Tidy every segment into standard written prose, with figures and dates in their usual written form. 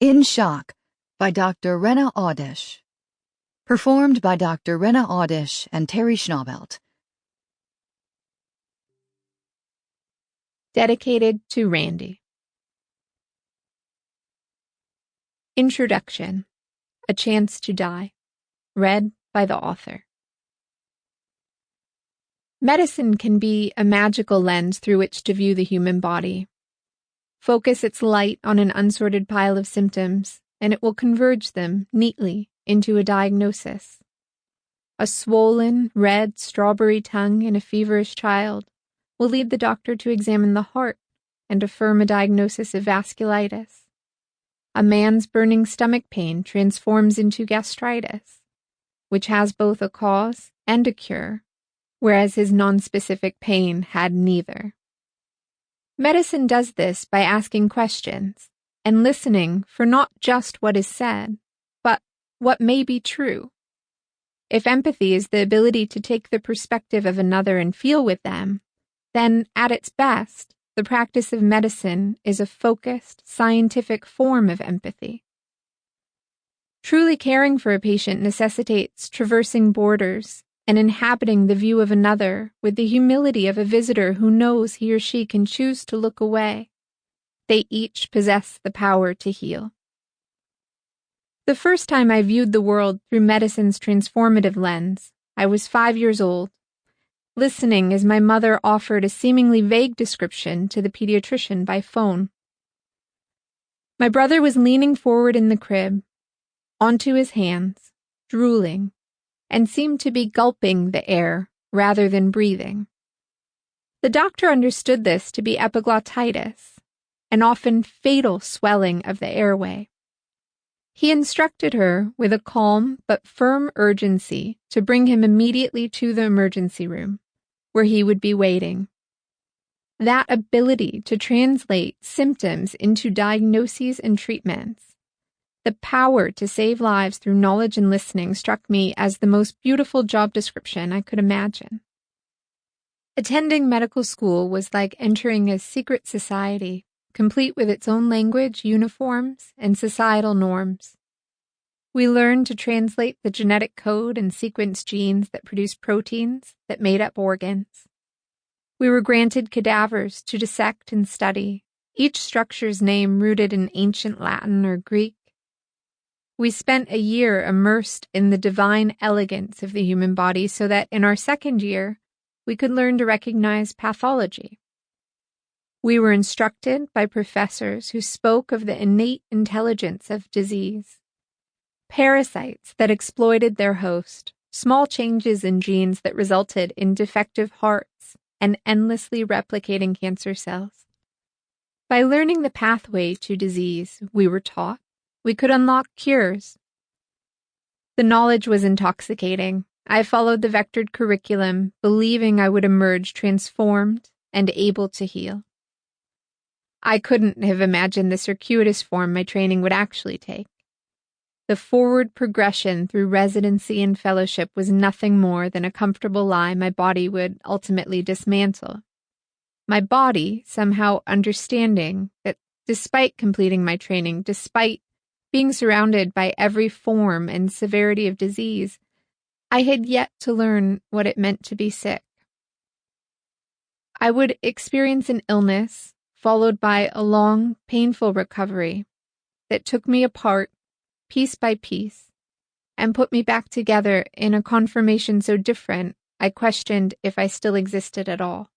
In Shock by Dr. Rana Awdish. Performed by Dr. Rana Awdish and Teri Schnaubelt. Dedicated to Randy. Introduction. A Chance to Die. Read by the author. Medicine can be a magical lens through which to view the human body. Focus its light on an unsorted pile of symptoms, and it will converge them neatly into a diagnosis. A swollen, red strawberry tongue in a feverish child will lead the doctor to examine the heart and affirm a diagnosis of vasculitis. A man's burning stomach pain transforms into gastritis, which has both a cause and a cure, whereas his nonspecific pain had neither. Medicine does this by asking questions and listening for not just what is said, but what may be true. If empathy is the ability to take the perspective of another and feel with them, then at its best, the practice of medicine is a focused, scientific form of empathy. Truly caring for a patient necessitates traversing borders and inhabiting the view of another with the humility of a visitor who knows he or she can choose to look away. They each possess the power to heal. The first time I viewed the world through medicine's transformative lens, I was 5 years old, listening as my mother offered a seemingly vague description to the pediatrician by phone. My brother was leaning forward in the crib, onto his hands, drooling, and seemed to be gulping the air rather than breathing. The doctor understood this to be epiglottitis, an often fatal swelling of the airway. He instructed her with a calm but firm urgency to bring him immediately to the emergency room, where he would be waiting. That ability to translate symptoms into diagnoses and treatments, the power to save lives through knowledge and listening, struck me as the most beautiful job description I could imagine. Attending medical school was like entering a secret society, complete with its own language, uniforms, and societal norms. We learned to translate the genetic code and sequence genes that produce proteins that made up organs. We were granted cadavers to dissect and study, each structure's name rooted in ancient Latin or Greek. We spent a year immersed in the divine elegance of the human body so that in our second year, we could learn to recognize pathology. We were instructed by professors who spoke of the innate intelligence of disease, parasites that exploited their host, small changes in genes that resulted in defective hearts, and endlessly replicating cancer cells. By learning the pathway to disease, we were taught, we could unlock cures. The knowledge was intoxicating. I followed the vectored curriculum, believing I would emerge transformed and able to heal. I couldn't have imagined the circuitous form my training would actually take. The forward progression through residency and fellowship was nothing more than a comfortable lie my body would ultimately dismantle. My body somehow understanding that despite completing my training, despite being surrounded by every form and severity of disease, I had yet to learn what it meant to be sick. I would experience an illness, followed by a long, painful recovery that took me apart, piece by piece, and put me back together in a conformation so different I questioned if I still existed at all.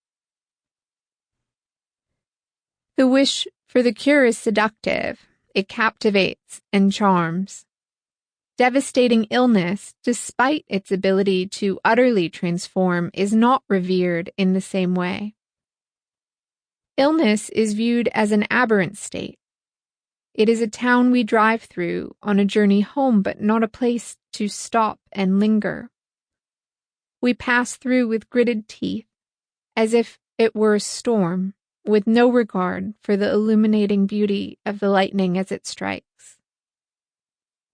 The wish for the cure is seductive. It captivates and charms. Devastating illness, despite its ability to utterly transform, is not revered in the same way. Illness is viewed as an aberrant state. It is a town we drive through on a journey home, but not a place to stop and linger. We pass through with gritted teeth, as if it were a storm, with no regard for the illuminating beauty of the lightning as it strikes.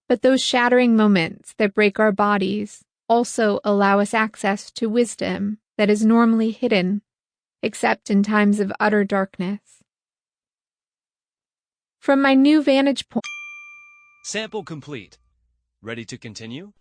But those shattering moments that break our bodies also allow us access to wisdom that is normally hidden, except in times of utter darkness. From my new vantage point, Sample complete. Ready to continue?